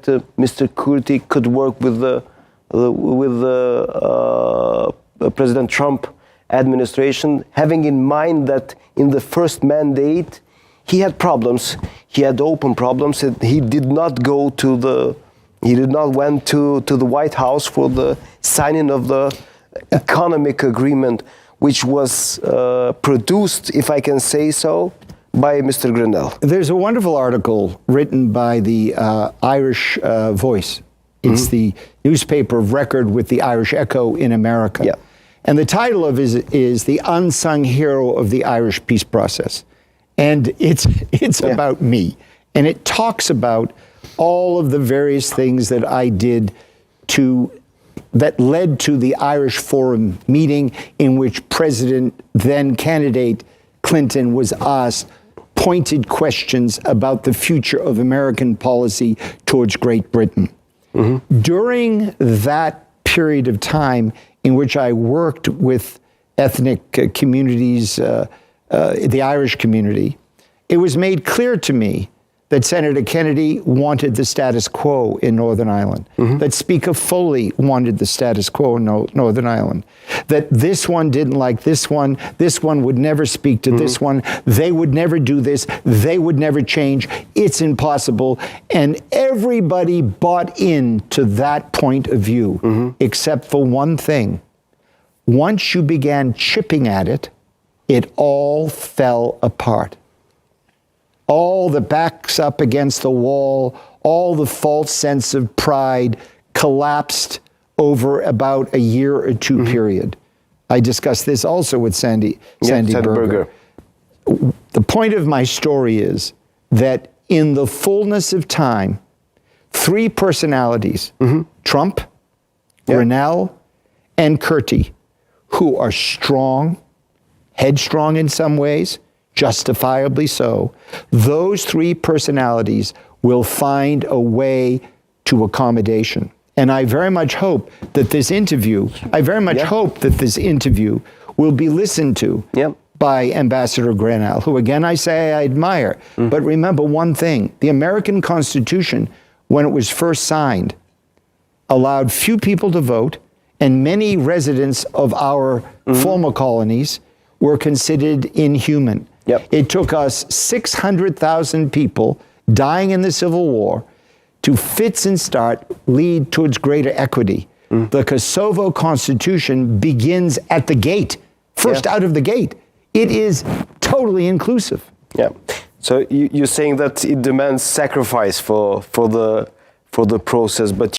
Mr. Kurti could work with the President Trump administration, having in mind that in the first mandate he had problems. He had open problems. He did not go to the. He did not went to the White House for the signing of the economic agreement, which was produced, if I can say so, by Mr. Grenell. There's a wonderful article written by the Irish Voice. It's the newspaper of record with the Irish Echo in America. Yeah. And the title of it is The Unsung Hero of the Irish Peace Process. And it's about me. And it talks about all of the various things that I did that led to the Irish Forum meeting, in which then candidate Clinton was asked pointed questions about the future of American policy towards Great Britain. During that period of time in which I worked with ethnic communities, the Irish community, it was made clear to me that Senator Kennedy wanted the status quo in Northern Ireland, that Speaker Foley wanted the status quo in Northern Ireland, that this one didn't like this one would never speak to this one, they would never do this, they would never change, it's impossible, and everybody bought into that point of view, except for one thing. Once you began chipping at it, it all fell apart. All the backs up against the wall, all the false sense of pride collapsed over about a year or two period. I discussed this also with Sandy Berger. The point of my story is that in the fullness of time, three personalities, Trump, Grenell, and Kurti, who are strong, headstrong in some ways, justifiably so, those three personalities will find a way to accommodation. And I very much hope that this interview, will be listened to by Ambassador Grenell, who again I say I admire. But remember one thing, the American Constitution, when it was first signed, allowed few people to vote, and many residents of our former colonies were considered inhuman. It took us 600,000 people dying in the Civil War to fits and start lead towards greater equity. The Kosovo Constitution begins at the gate, first out of the gate. It is totally inclusive. So you're saying that it demands sacrifice for the process, but